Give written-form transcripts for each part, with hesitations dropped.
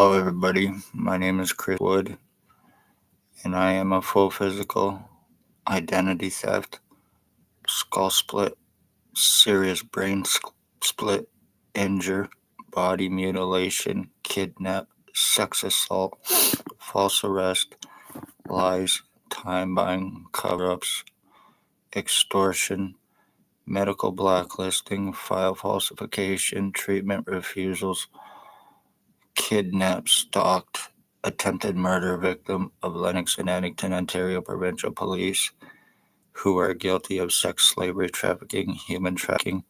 Hello, everybody. My name is Chris Wood, and I am a full physical, identity theft, skull split, serious brain split, injure, body mutilation, kidnap, sex assault, false arrest, lies, time buying, cover ups, extortion, medical blacklisting, file falsification, treatment refusals, kidnapped, stalked, attempted murder victim of Lennox and Addington, Ontario Provincial Police, who are guilty of sex slavery trafficking, human trafficking,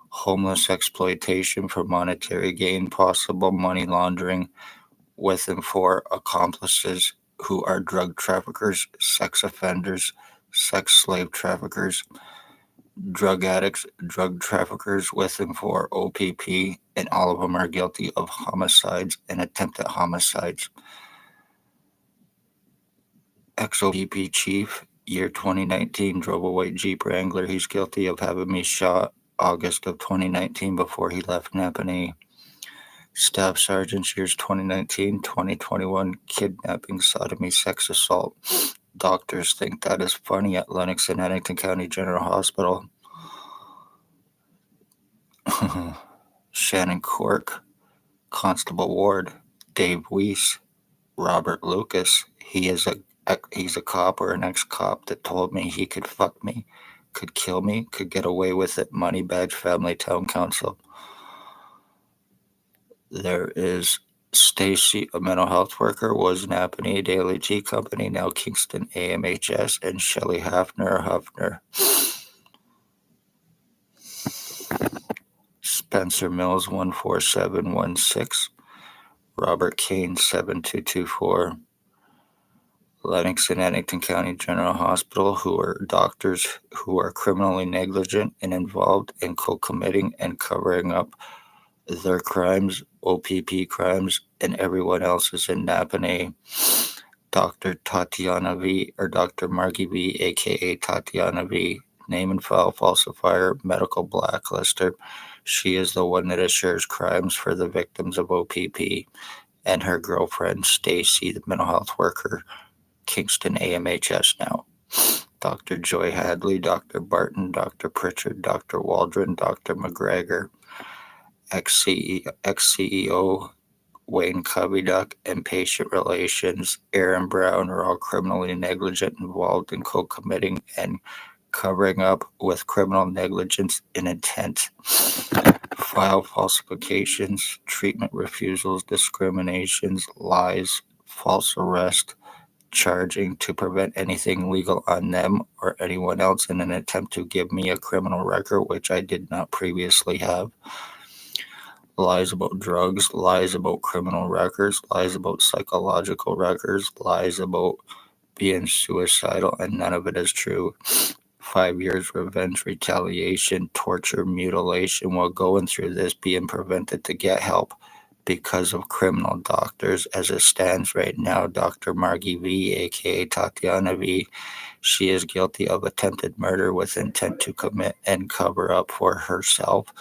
homeless exploitation for monetary gain, possible money laundering, with and for accomplices who are drug traffickers, sex offenders, sex slave traffickers, drug addicts, drug traffickers with and for O.P.P, and all of them are guilty of homicides and attempted homicides. Ex-O.P.P chief, year 2019, drove a white Jeep Wrangler. He's guilty of having me shot August of 2019 before he left Napanee. Staff Sergeant, years 2019, 2021, kidnapping, sodomy, sex assault. Doctors think that is funny at Lennox and Addington County General Hospital. Shannon Cork, Constable Ward, Dave Weiss, Robert Lucas. He's a cop or an ex-cop that told me he could fuck me, could kill me, could get away with it. Money Badge Family Town Council. There is Stacy, a mental health worker, was Napanee Daily G Company, now Kingston AMHS, and Shelley Hafner. Spencer Mills 14716, Robert Kane 7224, Lennox and Addington County General Hospital, who are doctors who are criminally negligent and involved in co-committing and covering up their crimes, O.P.P crimes, and everyone else's in Napanee. Dr. Tatiana V, or Dr. Margie V, aka Tatiana V, name and file falsifier, medical blacklister. She is the one that assures crimes for the victims of O.P.P, and her girlfriend, Stacy, the mental health worker, Kingston AMHS now. Dr. Joy Hadley, Dr. Barton, Dr. Pritchard, Dr. Waldron, Dr. McGregor, ex-CEO Wayne Coveyduck, and patient relations Aaron Brown are all criminally negligent, involved in co-committing and covering up with criminal negligence and intent. File falsifications, treatment refusals, discriminations, lies, false arrest, charging to prevent anything legal on them or anyone else in an attempt to give me a criminal record, which I did not previously have. Lies about drugs, lies about criminal records, lies about psychological records, lies about being suicidal, and none of it is true. 5 years revenge, retaliation, torture, mutilation while going through this, being prevented to get help because of criminal doctors. As it stands right now, Dr. Margie V, aka Tatiana V, she is guilty of attempted murder with intent to commit and cover up for herself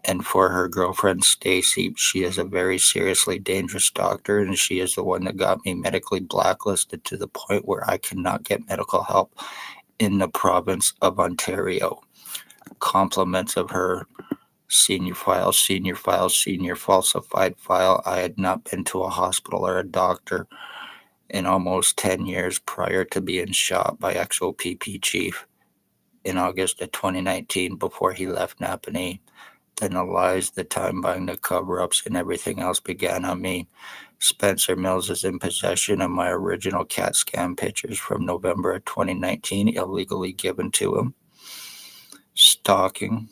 and for her girlfriend Stacy. She is a very seriously dangerous doctor, and she is the one that got me medically blacklisted to the point where I cannot get medical help in the province of Ontario. Compliments of her senior file, senior falsified file. I had not been to a hospital or a doctor in almost 10 years prior to being shot by ex-O.P.P chief in August of 2019 before he left Napanee. Then the lies, the time buying, the cover-ups, and everything else began on me. Spencer Mills is in possession of my original CAT scan pictures from November of 2019, illegally given to him. Stalking.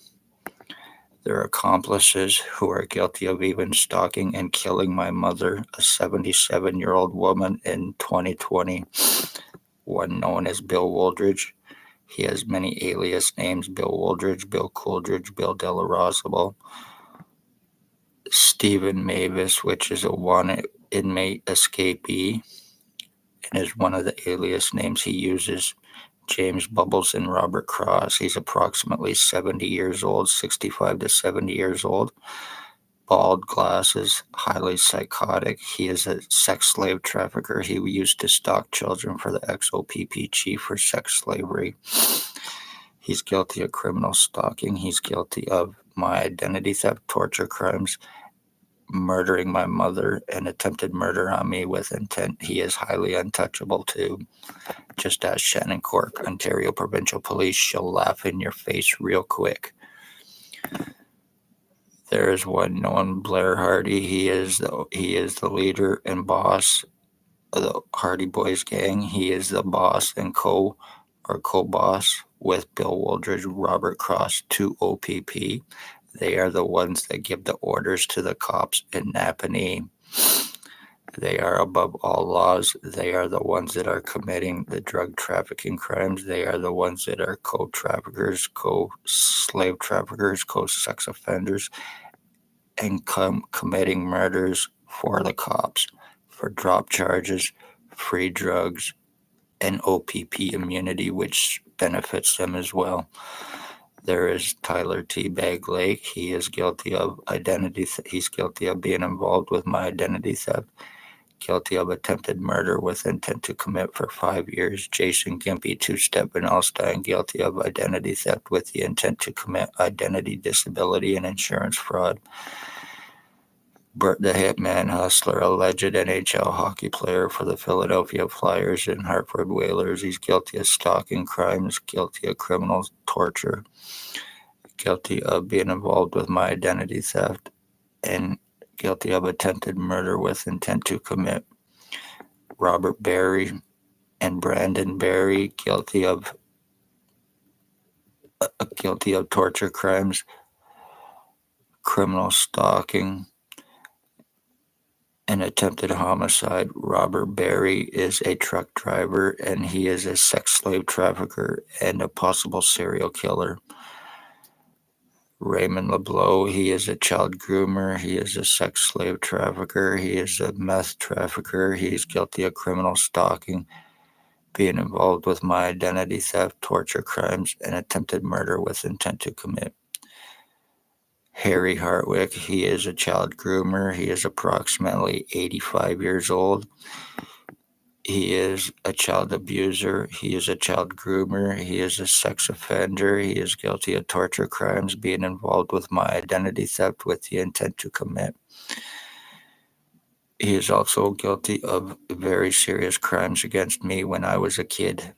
Their accomplices who are guilty of even stalking and killing my mother, a 77-year-old woman, in 2020, one known as Bill Woldridge. He has many alias names: Bill Woldridge, Bill Coolidge, Bill Delarosable, Stephen Mavis, which is a one inmate escapee, and is one of the alias names he uses. James Bubbles and Robert Cross. He's approximately 70 years old, 65 to 70 years old. bald glasses, highly psychotic. He is a sex slave trafficker. He used to stalk children for the ex-O.P.P chief for sex slavery. He's guilty of criminal stalking. He's guilty of my identity theft, torture crimes, murdering my mother, and attempted murder on me with intent. He is highly untouchable too. Just ask Shannon Cork, Ontario Provincial Police. She'll laugh in your face real quick. There is one known Blair Hardy. He is the leader and boss of the Hardy Boys gang. He is the boss and co-boss with Bill Wooldridge, Robert Cross, to O.P.P. They are the ones that give the orders to the cops in Napanee. They are above all laws. They are the ones that are committing the drug trafficking crimes. They are the ones that are co-traffickers, co-slave traffickers, co-sex offenders, and committing murders for the cops for drop charges, free drugs, and O.P.P immunity, which benefits them as well. There is Tyler T. Bag Lake. He is guilty of he's guilty of being involved with my identity theft. Guilty of attempted murder with intent to commit for 5 years. Jason Gimpy, two-step Vanalstine, guilty of identity theft with the intent to commit identity disability and insurance fraud. Bert the Hitman Hustler, alleged NHL hockey player for the Philadelphia Flyers and Hartford Whalers. He's guilty of stalking crimes, guilty of criminal torture, guilty of being involved with my identity theft, and guilty of attempted murder with intent to commit. Robert Berry and Brandon Berry, guilty of torture crimes, criminal stalking, and attempted homicide. Robert Berry is a truck driver, and he is a sex slave trafficker and a possible serial killer. Raymond LeBlanc, he is a child groomer, he is a sex slave trafficker, he is a meth trafficker, he is guilty of criminal stalking, being involved with my identity theft, torture crimes, and attempted murder with intent to commit. Harry Hartwick, he is a child groomer, he is approximately 85 years old. He is a child abuser. He is a child groomer. He is a sex offender. He is guilty of torture crimes, being involved with my identity theft with the intent to commit. He is also guilty of very serious crimes against me when I was a kid.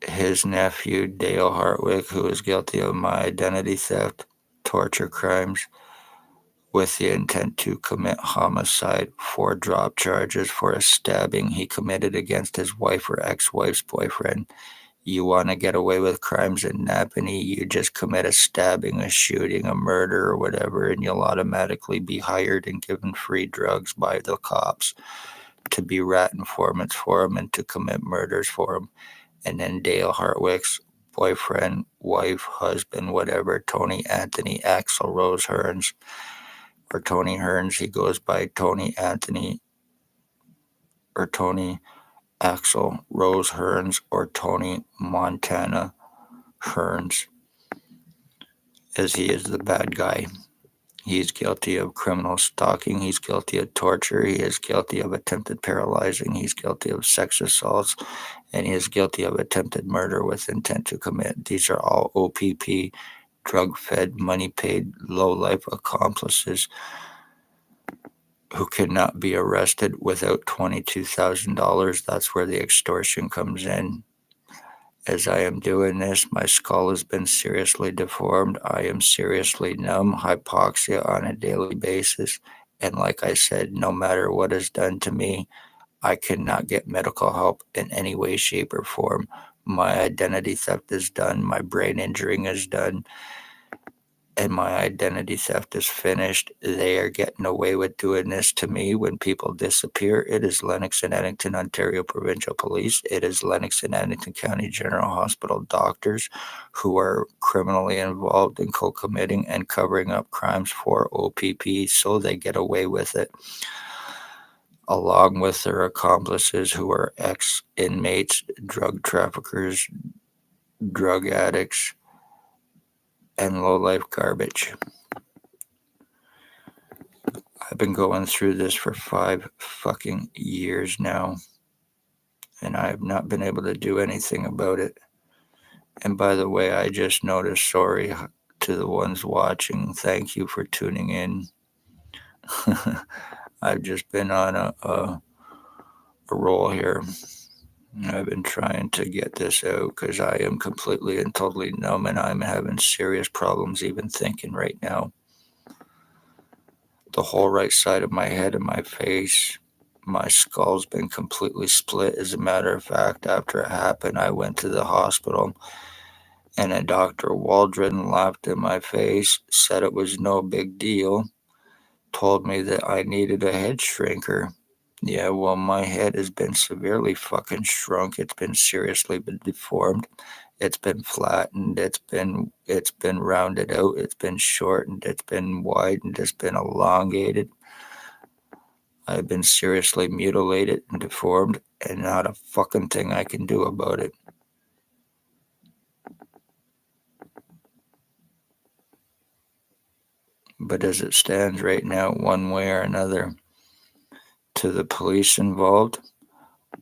His nephew, Dale Hartwick, who is guilty of my identity theft, torture crimes, with the intent to commit homicide, 4 drop charges for a stabbing he committed against his wife or ex-wife's boyfriend. You want to get away with crimes in Napanee, you just commit a stabbing, a shooting, a murder, or whatever, and you'll automatically be hired and given free drugs by the cops to be rat informants for him and to commit murders for him. And then Dale Hartwick's boyfriend, wife, husband, whatever, Tony Anthony Axel Rose Hearns, or Tony Hearns, he goes by Tony Anthony or Tony Axel Rose Hearns or Tony Montana Hearns, as he is the bad guy. He's guilty of criminal stalking. He's guilty of torture. He is guilty of attempted paralyzing. He's guilty of sex assaults. And he is guilty of attempted murder with intent to commit. These are all O.P.P, drug-fed, money-paid, low-life accomplices who cannot be arrested without $22,000. That's where the extortion comes in. As I am doing this, my skull has been seriously deformed. I am seriously numb, hypoxia on a daily basis. And like I said, no matter what is done to me, I cannot get medical help in any way, shape, or form. My identity theft is done. My brain injuring is done. And my identity theft is finished. They are getting away with doing this to me when people disappear. It is Lennox and Addington, Ontario Provincial Police. It is Lennox and Addington County General Hospital doctors who are criminally involved in co-committing and covering up crimes for O.P.P so they get away with it, along with their accomplices who are ex-inmates, drug traffickers, drug addicts, and low-life garbage. I've been going through this for 5 fucking years now, and I have not been able to do anything about it. And by the way, I just noticed, sorry to the ones watching, thank you for tuning in. I've just been on a roll here. I've been trying to get this out because I am completely and totally numb, and I'm having serious problems even thinking right now. The whole right side of my head and my face, my skull's been completely split. As a matter of fact, after it happened, I went to the hospital, and a Dr. Waldron laughed in my face, said it was no big deal, told me that I needed a head shrinker. Yeah, well, my head has been severely fucking shrunk. It's been seriously deformed. It's been flattened. It's been rounded out. It's been shortened. It's been widened. It's been elongated. I've been seriously mutilated and deformed, and not a fucking thing I can do about it. But as it stands right now, one way or another, to the police involved,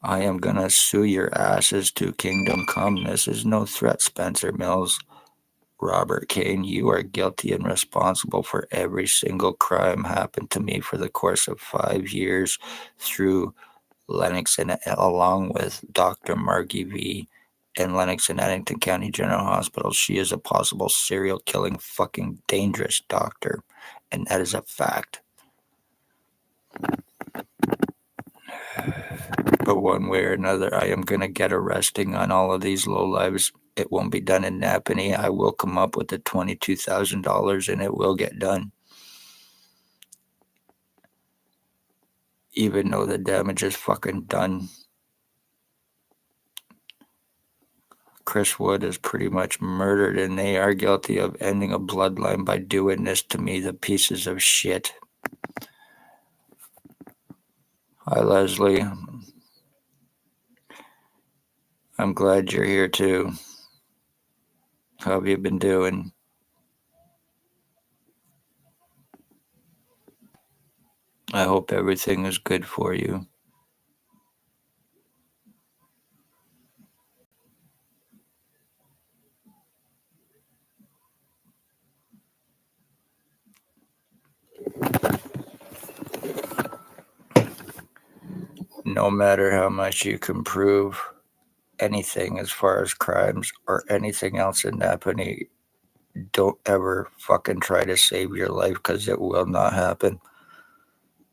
I am gonna sue your asses to kingdom come. This is no threat, Spencer Mills. Robert Kane, you are guilty and responsible for every single crime happened to me for the course of 5 years through Lennox and along with Dr. Margie V in Lennox and Addington County General Hospital. She is a possible serial killing fucking dangerous doctor, and that is a fact. But one way or another, I am going to get arresting on all of these lowlives. It won't be done in Napanee. I will come up with the $22,000 and it will get done. Even though the damage is fucking done. Chris Wood is pretty much murdered, and they are guilty of ending a bloodline by doing this to me, the pieces of shit. Hi, Leslie. I'm glad you're here too. How have you been doing? I hope everything is good for you. No matter how much you can prove anything as far as crimes or anything else in Napanee, don't ever fucking try to save your life because it will not happen.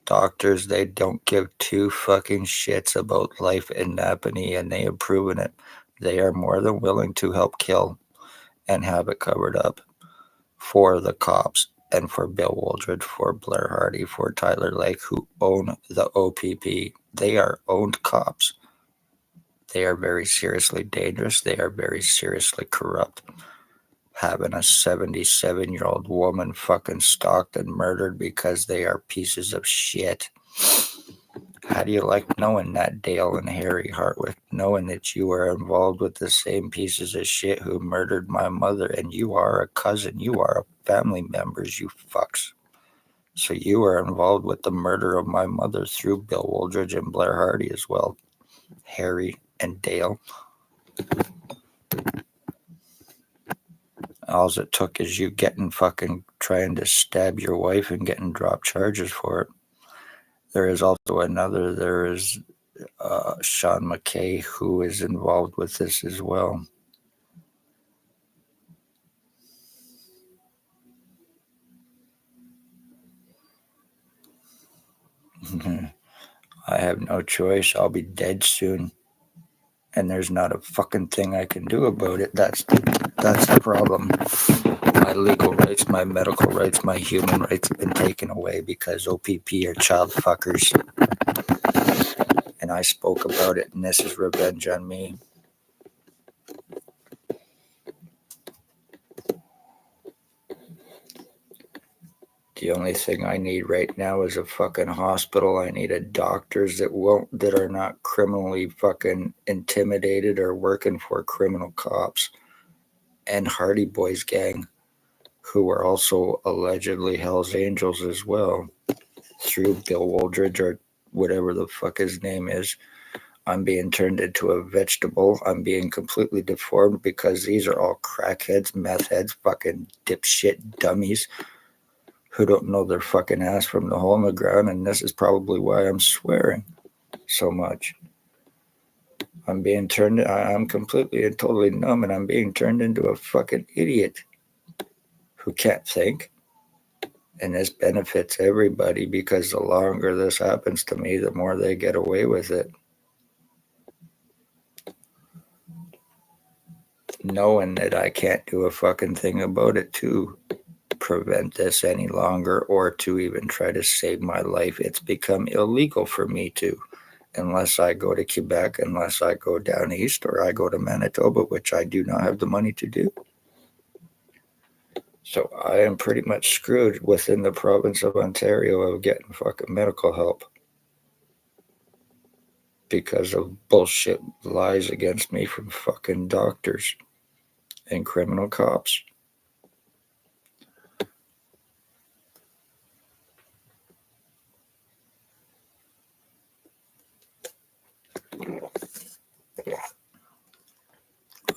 Doctors, they don't give two fucking shits about life in Napanee, and they have proven it. They are more than willing to help kill and have it covered up for the cops and for Bill Wooldridge, for Blair Hardy, for Tyler Lake, who own the O.P.P. They are owned cops. They are very seriously dangerous. They are very seriously corrupt. Having a 77-year-old woman fucking stalked and murdered because they are pieces of shit. How do you like knowing that, Dale and Harry Hartwick, knowing that you are involved with the same pieces of shit who murdered my mother, and you are a cousin, you are a family members, you fucks. So you are involved with the murder of my mother through Bill Wooldridge and Blair Hardy as well, Harry and Dale. All it took is you getting fucking trying to stab your wife and getting dropped charges for it. There is also another, there is Sean McKay, who is involved with this as well. I have no choice. I'll be dead soon. And there's not a fucking thing I can do about it. That's the problem. My legal rights, my medical rights, my human rights have been taken away because O.P.P are child fuckers. And I spoke about it, and this is revenge on me. The only thing I need right now is a fucking hospital. I need a doctors that are not criminally fucking intimidated or working for criminal cops. And Hardy Boys gang, who are also allegedly Hell's Angels as well. through Bill Woldridge or whatever the fuck his name is. I'm being turned into a vegetable. I'm being completely deformed because these are all crackheads, meth heads, fucking dipshit dummies who don't know their fucking ass from the hole in the ground, and this is probably why I'm swearing so much. I'm completely and totally numb, and I'm being turned into a fucking idiot who can't think. And this benefits everybody because the longer this happens to me, the more they get away with it. Knowing that I can't do a fucking thing about it to prevent this any longer or to even try to save my life. It's become illegal for me to, unless I go to Quebec, unless I go down east or I go to Manitoba, which I do not have the money to do. So I am pretty much screwed within the province of Ontario of getting fucking medical help because of bullshit lies against me from fucking doctors and criminal cops.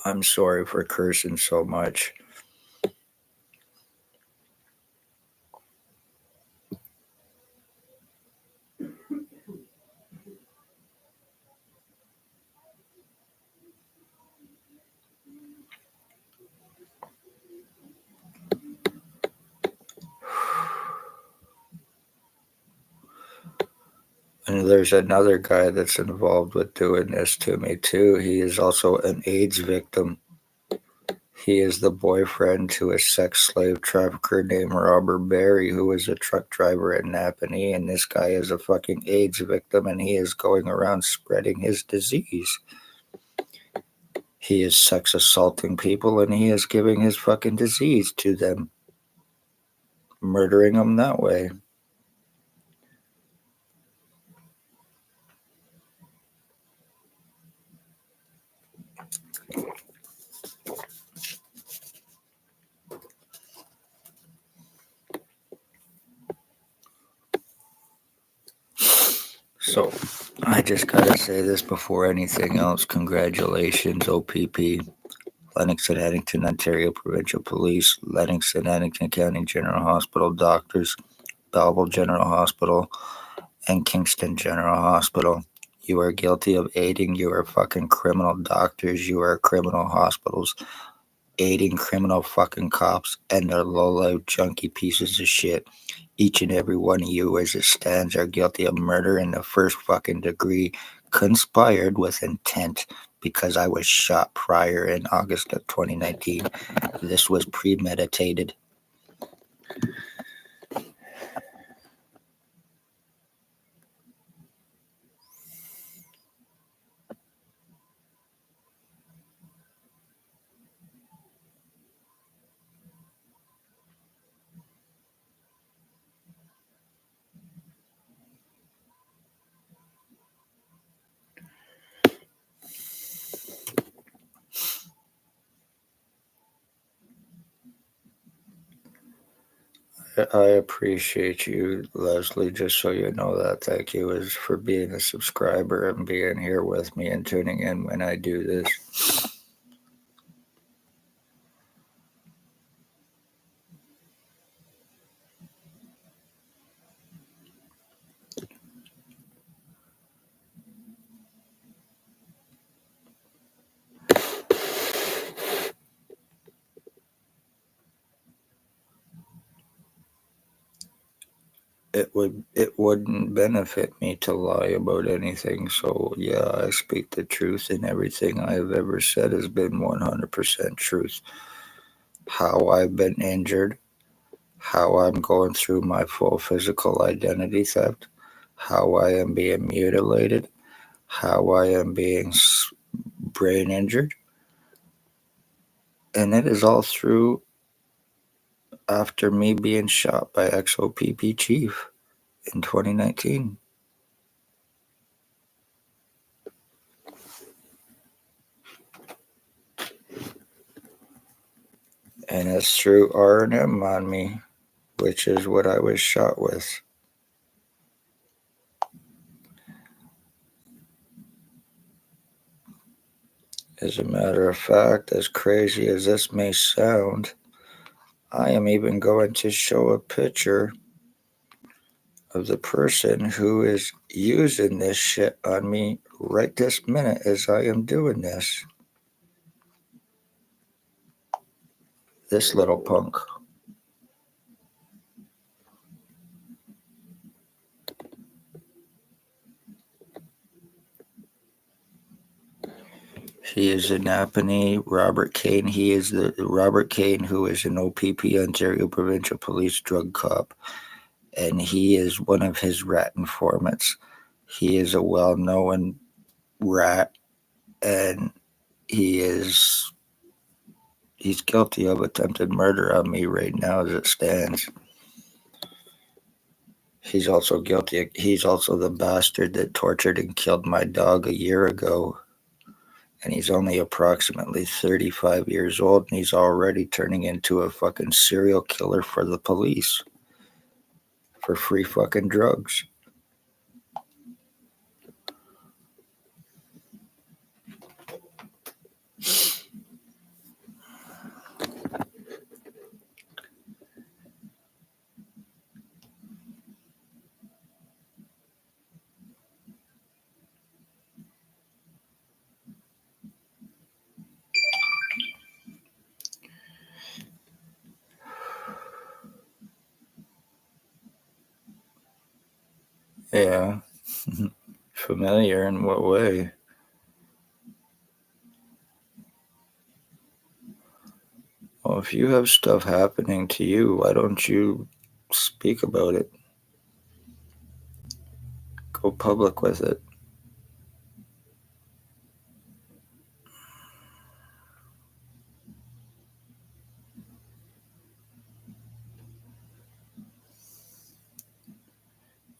I'm sorry for cursing so much. And there's another guy that's involved with doing this to me too. He is also an AIDS victim. He is the boyfriend to a sex slave trafficker named Robert Berry, who is a truck driver in Napanee. And this guy is a fucking AIDS victim, and he is going around spreading his disease. He is sex assaulting people, and he is giving his fucking disease to them, murdering them that way. So I just gotta say this before anything else. Congratulations, O.P.P. Lennox and Addington, Ontario Provincial Police, Lennox and Addington County General Hospital doctors, Belleville General Hospital, and Kingston General Hospital. You are guilty of aiding. You are fucking criminal doctors. You are criminal hospitals, aiding criminal fucking cops and their low-life junky pieces of shit. Each and every one of you, as it stands, are guilty of murder in the first fucking degree, conspired with intent, because I was shot prior in August of 2019. This was premeditated. I appreciate you, Leslie, just so you know that. Thank you as for being a subscriber and being here with me and tuning in when I do this. It wouldn't benefit me to lie about anything. So yeah, I speak the truth, and everything I have ever said has been 100% truth. How I've been injured, how I'm going through my full physical identity theft, how I am being mutilated, how I am being brain injured, and it is all through after me being shot by ex-O.P.P chief in 2019. And it's through R&M on me, which is what I was shot with. As a matter of fact, as crazy as this may sound, I am even going to show a picture of the person who is using this shit on me right this minute as I am doing this. This little punk. He is a Napanee, Robert Kane. He is the Robert Kane, who is an O.P.P, Ontario Provincial Police drug cop, and he is one of his rat informants. He is a well-known rat, and he's guilty of attempted murder on me right now as it stands. He's also guilty. He's also the bastard that tortured and killed my dog a year ago. And he's only approximately 35 years old, and he's already turning into a fucking serial killer for the police for free fucking drugs. Yeah. Familiar in what way? Well, if you have stuff happening to you, why don't you speak about it? Go public with it.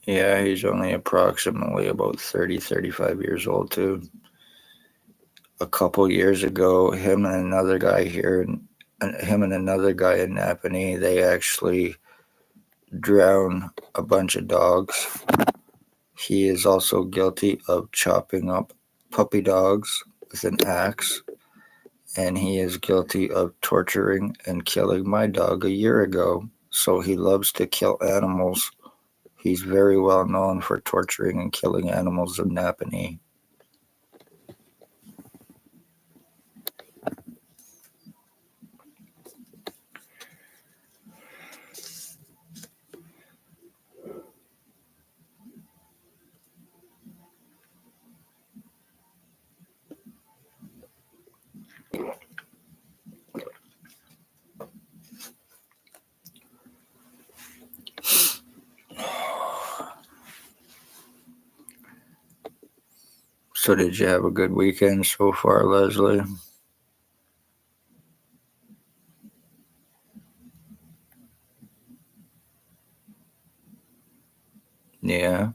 Yeah, he's only approximately about 30, 35 years old, too. A couple years ago, him and another guy in Napanee, they actually drowned a bunch of dogs. He is also guilty of chopping up puppy dogs with an axe, and he is guilty of torturing and killing my dog a year ago. So he loves to kill animals. He's very well known for torturing and killing animals in Napanee. So did you have a good weekend so far, Leslie? Yeah.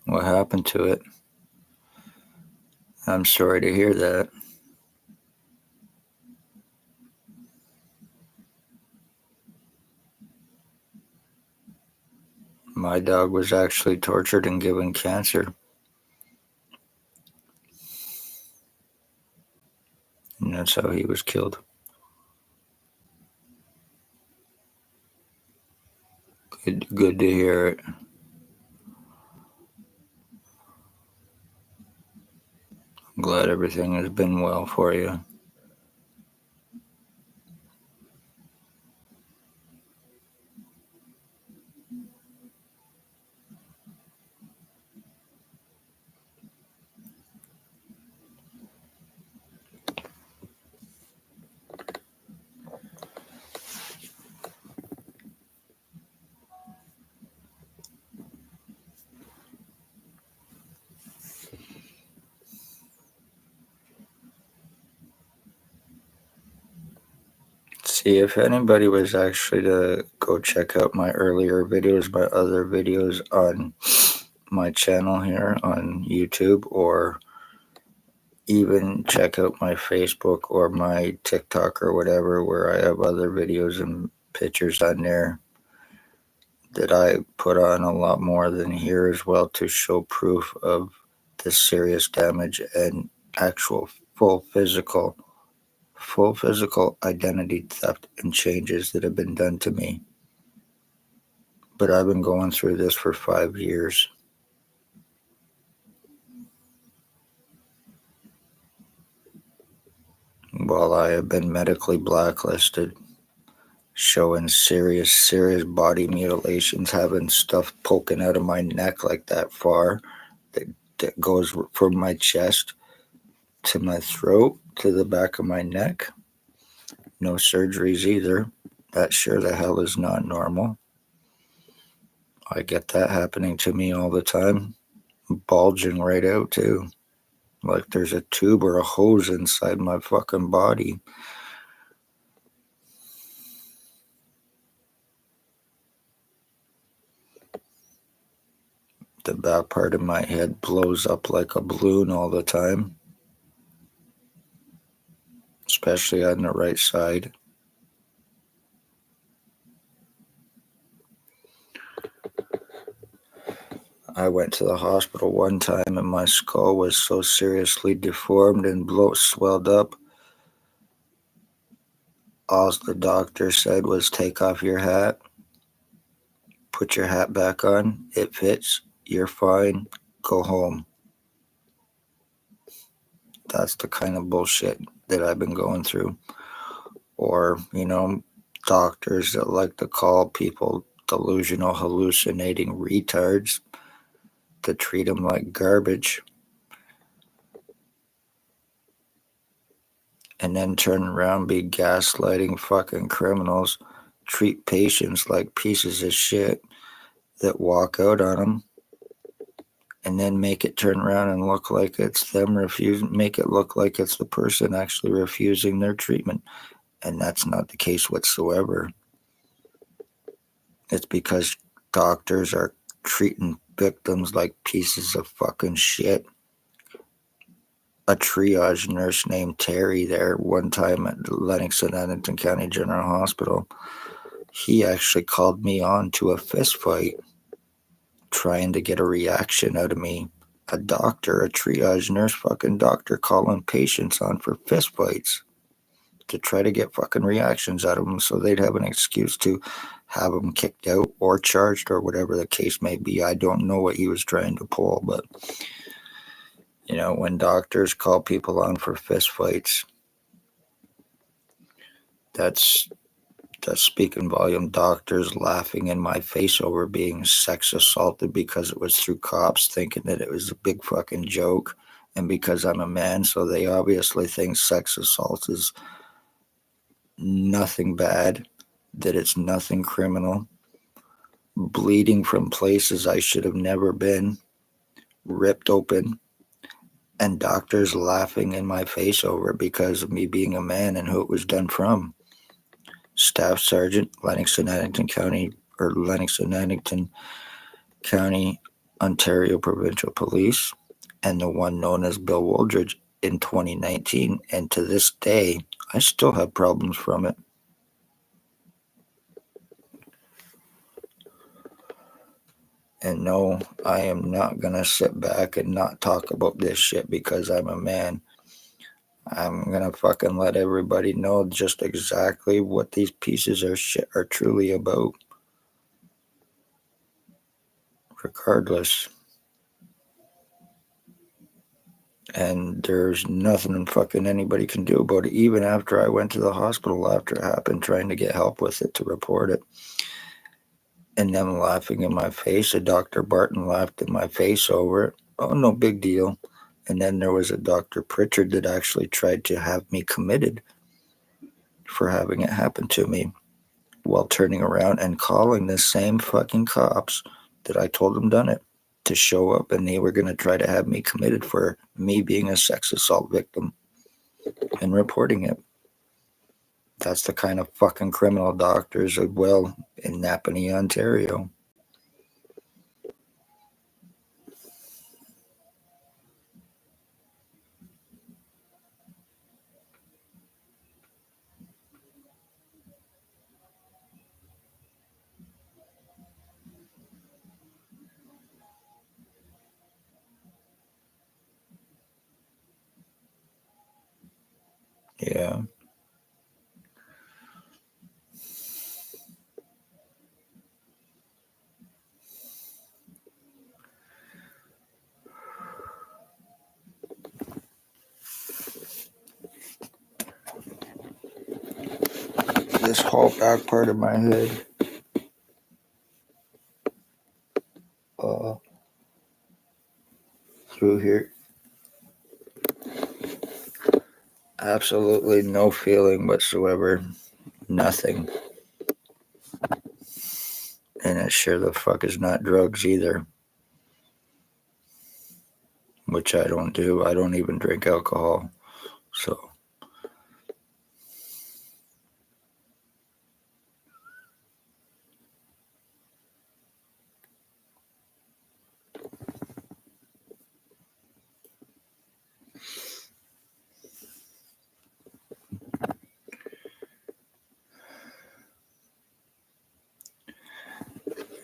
What happened to it? I'm sorry to hear that. My dog was actually tortured and given cancer. And that's how he was killed. Good to hear it. I'm glad everything has been well for you. See, if anybody was actually to go check out my earlier videos, my other videos on my channel here on YouTube, or even check out my Facebook or my TikTok or whatever, where I have other videos and pictures on there that I put on a lot more than here as well to show proof of the serious damage and actual full physical identity theft and changes that have been done to me. But I've been going through this for 5 years. While I have been medically blacklisted, showing serious body mutilations, having stuff poking out of my neck like that far, that goes from my chest to my throat to the back of my neck. No surgeries either. That sure the hell is not normal. I get that happening to me all the time. Bulging right out too. Like there's a tube or a hose inside my fucking body. The back part of my head blows up like a balloon all the time. Especially on the right side. I went to the hospital one time and my skull was so seriously deformed and swelled up. All the doctor said was take off your hat, put your hat back on, it fits, you're fine, go home. That's the kind of bullshit that I've been going through. Or, doctors that like to call people delusional, hallucinating retards to treat them like garbage. And then turn around, be gaslighting fucking criminals, treat patients like pieces of shit that walk out on them, and then make it turn around and look like it's them make it look like it's the person actually refusing their treatment. And that's not the case whatsoever. It's because doctors are treating victims like pieces of fucking shit. A triage nurse named Terry there one time at Lennox and Addington County General Hospital, he actually called me on to a fist fight trying to get a reaction out of me. A doctor, a triage nurse fucking doctor calling patients on for fist fights to try to get fucking reactions out of them so they'd have an excuse to have them kicked out or charged or whatever the case may be. I don't know what he was trying to pull, but when doctors call people on for fist fights, that's speaking volume. Doctors laughing in my face over being sex assaulted because it was through cops, thinking that it was a big fucking joke. And because I'm a man, so they obviously think sex assault is nothing bad, that it's nothing criminal. Bleeding from places I should have never been, ripped open, and doctors laughing in my face over it because of me being a man and who it was done from. Staff Sergeant, Lennox and Addington County, Ontario Provincial Police, and the one known as Bill Wooldridge in 2019. And to this day, I still have problems from it. And no, I am not going to sit back and not talk about this shit because I'm a man. I'm going to fucking let everybody know just exactly what these pieces of shit are truly about. Regardless. And there's nothing fucking anybody can do about it. Even after I went to the hospital after it happened, trying to get help with it to report it. And them laughing in my face. Dr. Barton laughed in my face over it. Oh, no big deal. And then there was a Dr. Pritchard that actually tried to have me committed for having it happen to me, while turning around and calling the same fucking cops that I told them done it to show up, and they were going to try to have me committed for me being a sex assault victim and reporting it. That's the kind of fucking criminal doctors as well in Napanee, Ontario. Yeah. This whole back part of my head, uh, through here, absolutely no feeling whatsoever. Nothing. And it sure the fuck is not drugs either, which I don't do. I don't even drink alcohol. So,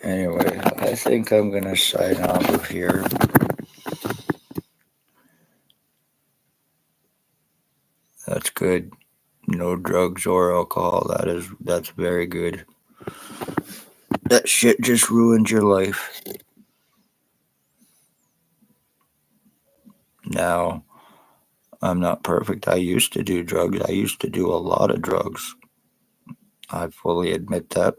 anyway, I think I'm going to sign off of here. That's good. No drugs or alcohol. That's very good. That shit just ruined your life. Now, I'm not perfect. I used to do drugs. I used to do a lot of drugs. I fully admit that.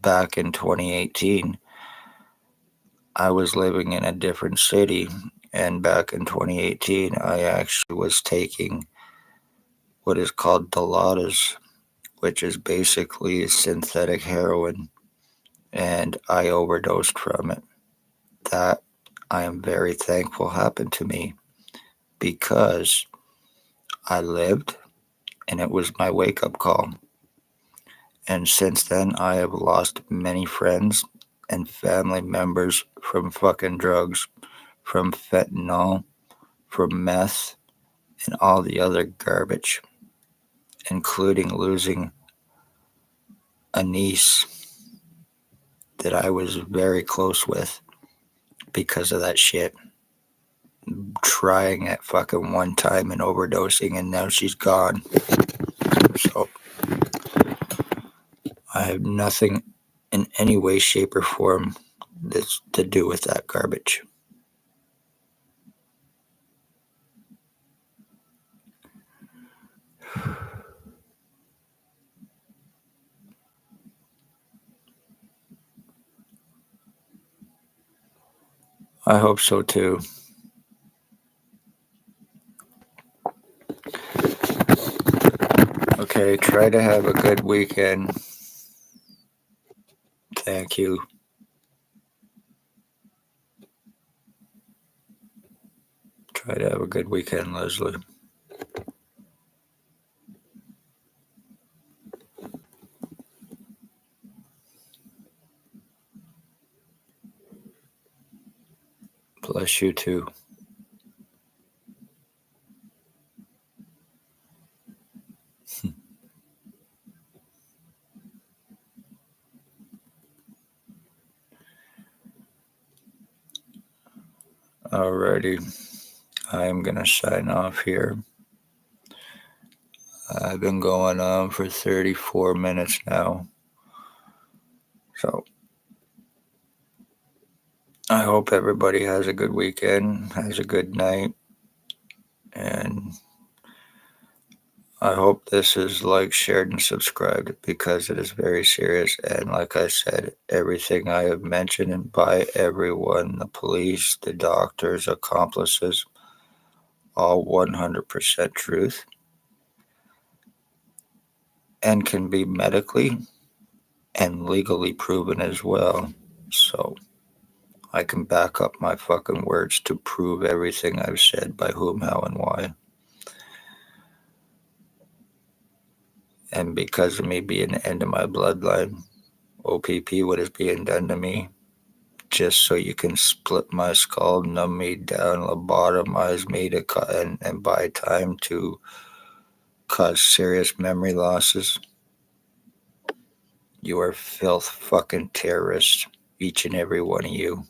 Back in 2018, I was living in a different city. And back in 2018, I actually was taking what is called Dilaudid, which is basically synthetic heroin. And I overdosed from it. That I am very thankful happened to me because I lived and it was my wake up call. And since then, I have lost many friends and family members from fucking drugs, from fentanyl, from meth, and all the other garbage, including losing a niece that I was very close with because of that shit. Trying it fucking one time and overdosing, and now she's gone. So I have nothing in any way, shape, or form that's to do with that garbage. I hope so too. Okay, try to have a good weekend. Thank you. Try to have a good weekend, Leslie. Bless you too. Alrighty, I'm gonna sign off here. I've been going on for 34 minutes now. So I hope everybody has a good weekend, has a good night, and I hope this is liked, shared, and subscribed because it is very serious. And like I said, everything I have mentioned and by everyone, the police, the doctors, accomplices, all 100% truth and can be medically and legally proven as well. So I can back up my fucking words to prove everything I've said by whom, how, and why. And because of me being the end of my bloodline, O.P.P, what is being done to me, just so you can split my skull, numb me down, lobotomize me and buy time to cause serious memory losses. You are filth fucking terrorists, each and every one of you.